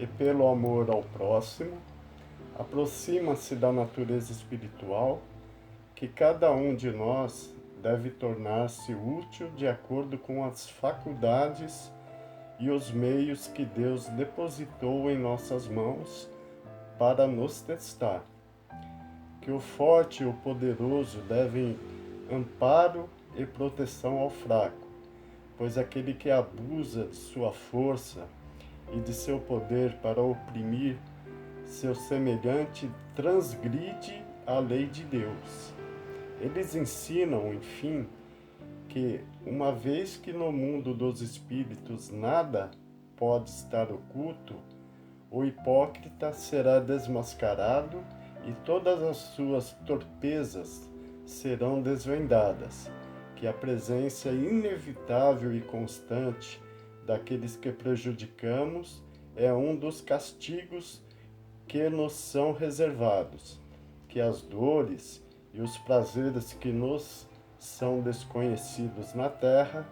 e pelo amor ao próximo, aproxima-se da natureza espiritual que cada um de nós deve tornar-se útil de acordo com as faculdades e os meios que Deus depositou em nossas mãos para nos testar. Que o forte e o poderoso devem amparo e proteção ao fraco, pois aquele que abusa de sua força e de seu poder para oprimir seu semelhante transgride a lei de Deus. Eles ensinam, enfim, que, uma vez que no mundo dos espíritos nada pode estar oculto, o hipócrita será desmascarado e todas as suas torpezas serão desvendadas, que a presença inevitável e constante daqueles que prejudicamos é um dos castigos que nos são reservados, que as dores e os prazeres que nos são desconhecidos na terra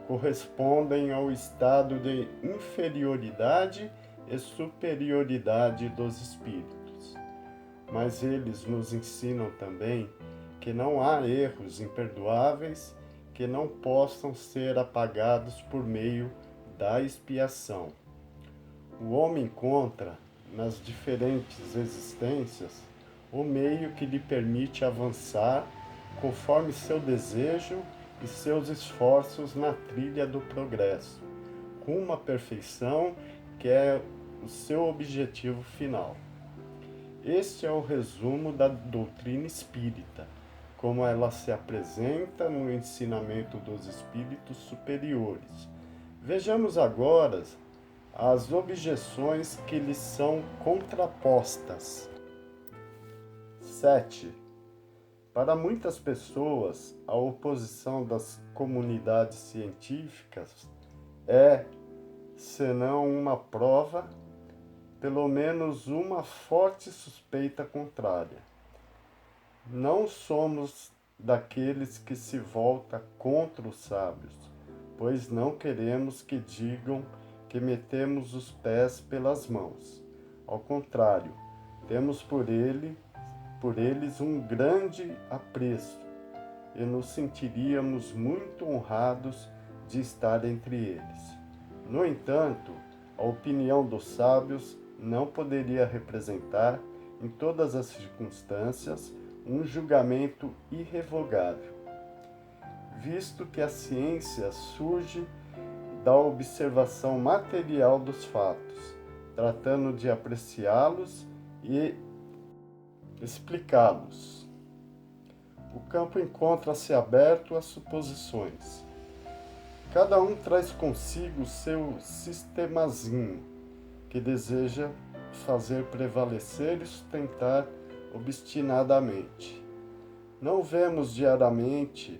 correspondem ao estado de inferioridade e superioridade dos espíritos. Mas eles nos ensinam também que não há erros imperdoáveis que não possam ser apagados por meio da expiação. O homem encontra, nas diferentes existências, o meio que lhe permite avançar conforme seu desejo e seus esforços na trilha do progresso, rumo à perfeição, que é o seu objetivo final. Este é o resumo da doutrina espírita, como ela se apresenta no ensinamento dos espíritos superiores. Vejamos agora as objeções que lhes são contrapostas. 7. Para muitas pessoas, a oposição das comunidades científicas é, senão uma prova, pelo menos uma forte suspeita contrária. Não somos daqueles que se volta contra os sábios, pois não queremos que digam que metemos os pés pelas mãos. Ao contrário, temos por eles um grande apreço e nos sentiríamos muito honrados de estar entre eles. No entanto, a opinião dos sábios não poderia representar, em todas as circunstâncias, um julgamento irrevogável, visto que a ciência surge da observação material dos fatos, tratando de apreciá-los e explicá-los. O campo encontra-se aberto às suposições. Cada um traz consigo seu sistemazinho, que deseja fazer prevalecer e sustentar obstinadamente. Não vemos diariamente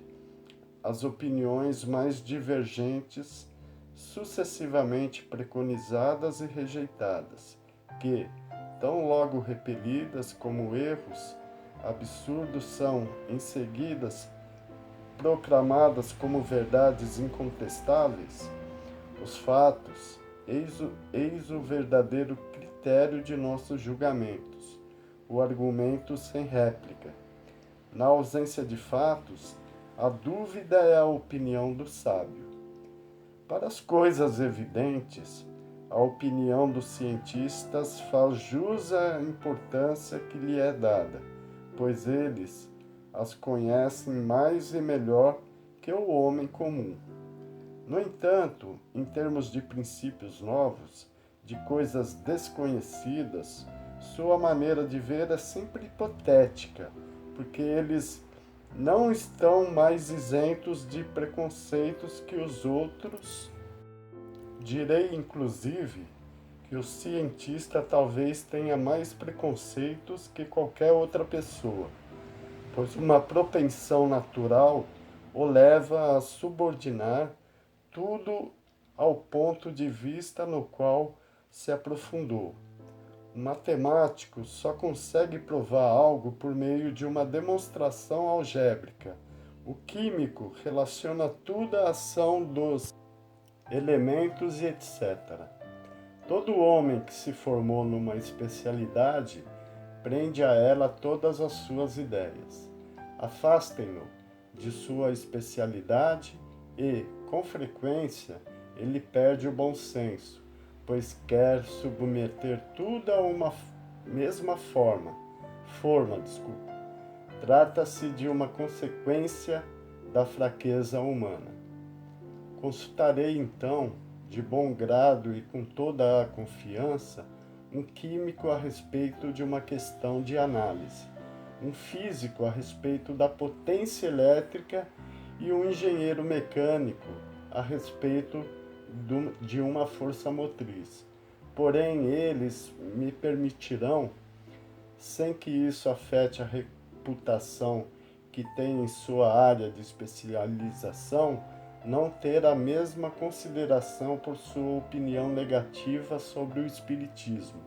as opiniões mais divergentes sucessivamente preconizadas e rejeitadas, que, tão logo repelidas como erros absurdos, são, em seguida, proclamadas como verdades incontestáveis. Os fatos, eis o verdadeiro critério de nossos julgamentos, o argumento sem réplica. Na ausência de fatos, a dúvida é a opinião do sábio. Para as coisas evidentes, a opinião dos cientistas faz jus à importância que lhe é dada, pois eles as conhecem mais e melhor que o homem comum. No entanto, em termos de princípios novos, de coisas desconhecidas, sua maneira de ver é sempre hipotética, porque eles não estão mais isentos de preconceitos que os outros. Direi, inclusive, que o cientista talvez tenha mais preconceitos que qualquer outra pessoa, pois uma propensão natural o leva a subordinar tudo ao ponto de vista no qual se aprofundou. O matemático só consegue provar algo por meio de uma demonstração algébrica. O químico relaciona tudo à ação dos elementos e etc. Todo homem que se formou numa especialidade prende a ela todas as suas ideias. Afastem-no de sua especialidade e, com frequência, ele perde o bom senso, pois quer submeter tudo a uma mesma forma. Trata-se de uma consequência da fraqueza humana. Consultarei então, de bom grado e com toda a confiança, um químico a respeito de uma questão de análise, um físico a respeito da potência elétrica e um engenheiro mecânico a respeito de uma força motriz. Porém, eles me permitirão, sem que isso afete a reputação que tem em sua área de especialização, não ter a mesma consideração por sua opinião negativa sobre o espiritismo,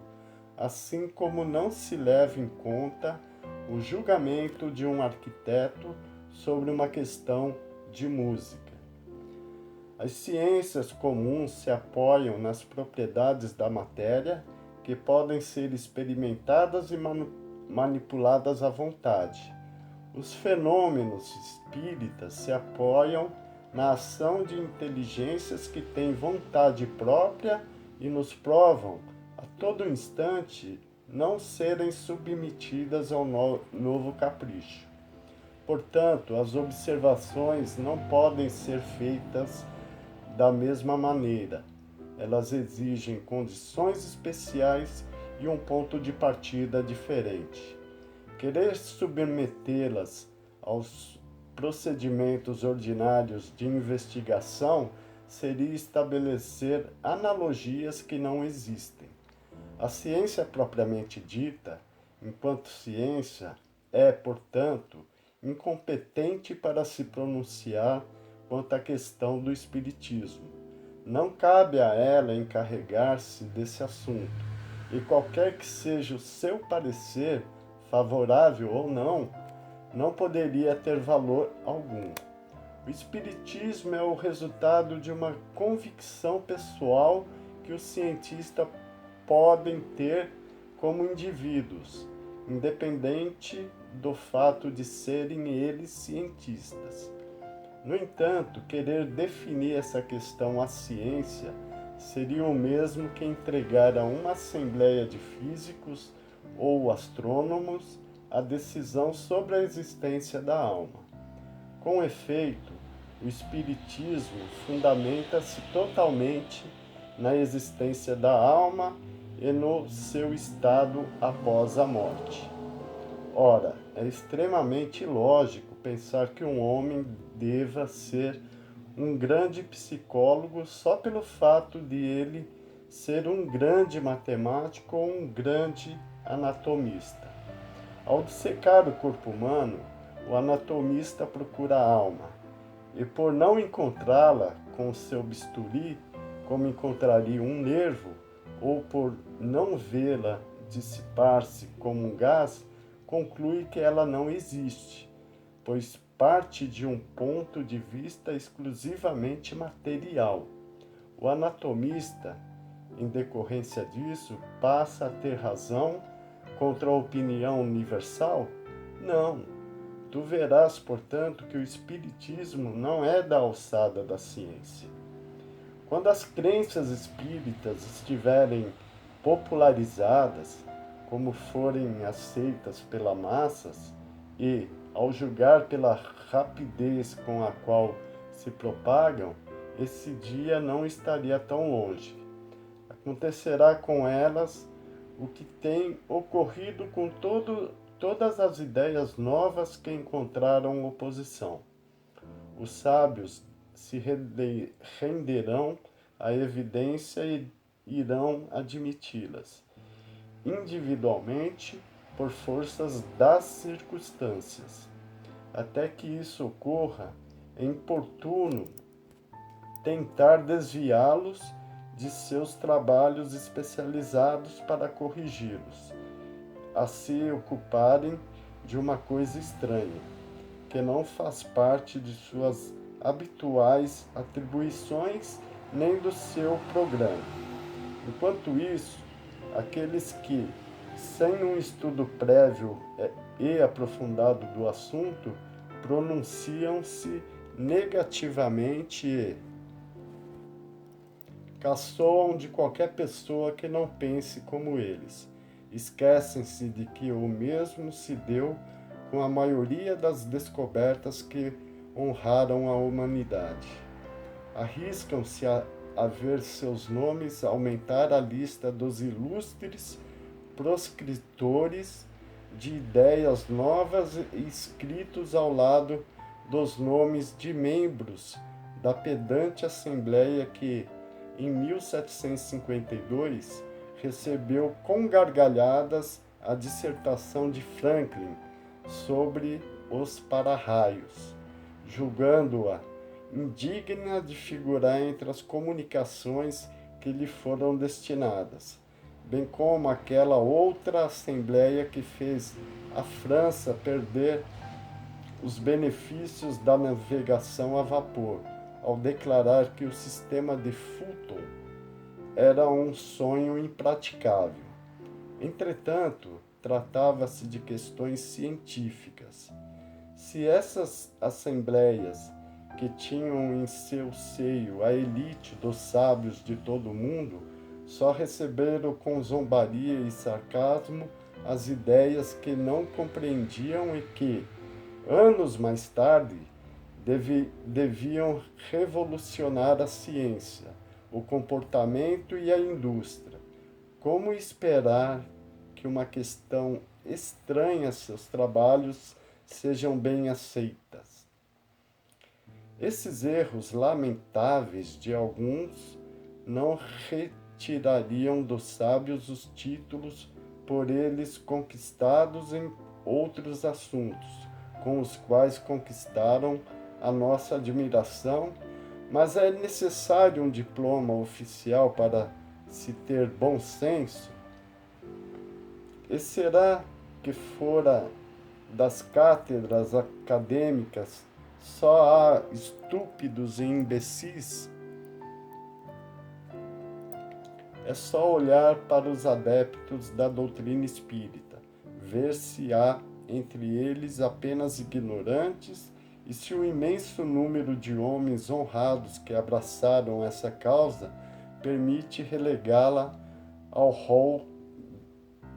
assim como não se leva em conta o julgamento de um arquiteto sobre uma questão de música. As ciências comuns se apoiam nas propriedades da matéria que podem ser experimentadas e manipuladas à vontade. Os fenômenos espíritas se apoiam na ação de inteligências que têm vontade própria e nos provam, a todo instante, não serem submetidas ao novo capricho. Portanto, as observações não podem ser feitas da mesma maneira. Elas exigem condições especiais e um ponto de partida diferente. Querer submetê-las aos procedimentos ordinários de investigação seria estabelecer analogias que não existem. A ciência propriamente dita, enquanto ciência, é, portanto, incompetente para se pronunciar quanto à questão do espiritismo. Não cabe a ela encarregar-se desse assunto, e qualquer que seja o seu parecer, favorável ou não poderia ter valor algum. O espiritismo é o resultado de uma convicção pessoal que os cientistas podem ter como indivíduos, independente do fato de serem eles cientistas. No entanto, querer definir essa questão à ciência seria o mesmo que entregar a uma assembleia de físicos ou astrônomos a decisão sobre a existência da alma. Com efeito, o espiritismo fundamenta-se totalmente na existência da alma e no seu estado após a morte. Ora, é extremamente ilógico pensar que um homem deva ser um grande psicólogo só pelo fato de ele ser um grande matemático ou um grande anatomista. Ao dissecar o corpo humano, o anatomista procura a alma, e por não encontrá-la com o seu bisturi, como encontraria um nervo, ou por não vê-la dissipar-se como um gás, conclui que ela não existe, pois parte de um ponto de vista exclusivamente material. O anatomista, em decorrência disso, passa a ter razão contra a opinião universal? Não. Tu verás, portanto, que o espiritismo não é da alçada da ciência. Quando as crenças espíritas estiverem popularizadas, como forem aceitas pelas massas, e, ao julgar pela rapidez com a qual se propagam, esse dia não estaria tão longe. Acontecerá com elas o que tem ocorrido com todas as ideias novas que encontraram oposição. Os sábios se renderão à evidência e irão admiti-las, individualmente, por forças das circunstâncias. Até que isso ocorra, é importuno tentar desviá-los de seus trabalhos especializados para corrigi-los, a se ocuparem de uma coisa estranha, que não faz parte de suas habituais atribuições nem do seu programa. Enquanto isso, aqueles que, sem um estudo prévio e aprofundado do assunto, pronunciam-se negativamente e caçoam de qualquer pessoa que não pense como eles. Esquecem-se de que o mesmo se deu com a maioria das descobertas que honraram a humanidade. Arriscam-se a ver seus nomes aumentar a lista dos ilustres proscritores de ideias novas escritos ao lado dos nomes de membros da pedante Assembleia que, em 1752, recebeu com gargalhadas a dissertação de Franklin sobre os para-raios, julgando-a indigna de figurar entre as comunicações que lhe foram destinadas, bem como aquela outra Assembleia que fez a França perder os benefícios da navegação a vapor, ao declarar que o sistema de Fulton era um sonho impraticável. Entretanto, tratava-se de questões científicas. Se essas assembleias, que tinham em seu seio a elite dos sábios de todo o mundo, só receberam com zombaria e sarcasmo as ideias que não compreendiam e que, anos mais tarde, deviam revolucionar a ciência, o comportamento e a indústria. Como esperar que uma questão estranha a seus trabalhos sejam bem aceitas? Esses erros lamentáveis de alguns não retirariam dos sábios os títulos por eles conquistados em outros assuntos, com os quais conquistaram a nossa admiração, mas é necessário um diploma oficial para se ter bom senso? E será que fora das cátedras acadêmicas só há estúpidos e imbecis? É só olhar para os adeptos da doutrina espírita, ver se há entre eles apenas ignorantes e se o imenso número de homens honrados que abraçaram essa causa permite relegá-la ao rol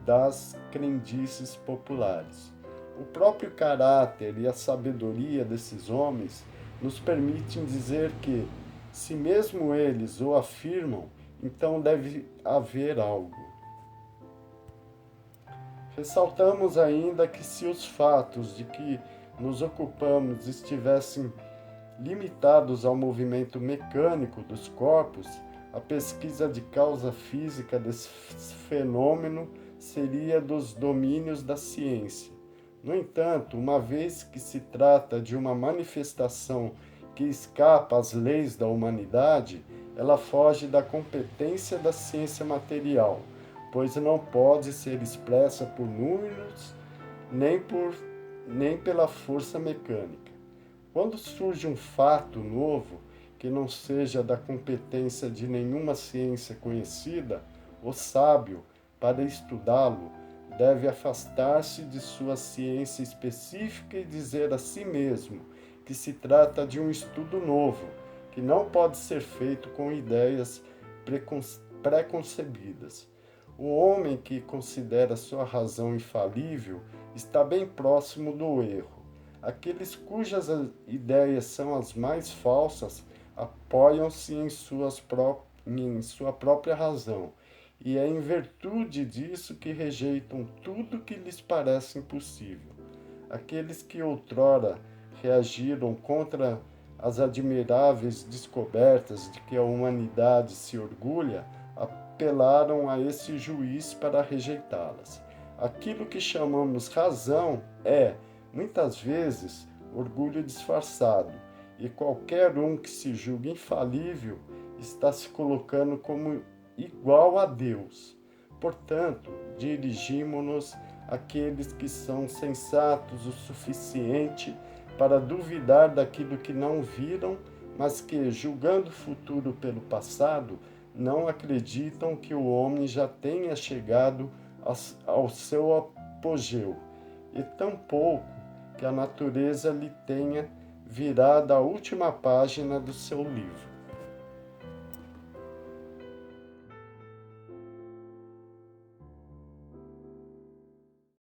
das crendices populares. O próprio caráter e a sabedoria desses homens nos permitem dizer que, se mesmo eles o afirmam, então deve haver algo. Ressaltamos ainda que se os fatos de que nos ocupamos estivessem limitados ao movimento mecânico dos corpos, a pesquisa de causa física desse fenômeno seria dos domínios da ciência. No entanto, uma vez que se trata de uma manifestação que escapa às leis da humanidade, ela foge da competência da ciência material, pois não pode ser expressa por números nem pela força mecânica. Quando surge um fato novo que não seja da competência de nenhuma ciência conhecida, o sábio, para estudá-lo, deve afastar-se de sua ciência específica e dizer a si mesmo que se trata de um estudo novo, que não pode ser feito com ideias preconcebidas. O homem que considera sua razão infalível está bem próximo do erro. Aqueles cujas ideias são as mais falsas apoiam-se em sua própria razão, e é em virtude disso que rejeitam tudo que lhes parece impossível. Aqueles que outrora reagiram contra as admiráveis descobertas de que a humanidade se orgulha, apelaram a esse juiz para rejeitá-las. Aquilo que chamamos razão é, muitas vezes, orgulho disfarçado, e qualquer um que se julgue infalível está se colocando como igual a Deus. Portanto, dirigimo-nos àqueles que são sensatos o suficiente para duvidar daquilo que não viram, mas que, julgando o futuro pelo passado, não acreditam que o homem já tenha chegado ao seu apogeu, e tampouco que a natureza lhe tenha virado a última página do seu livro.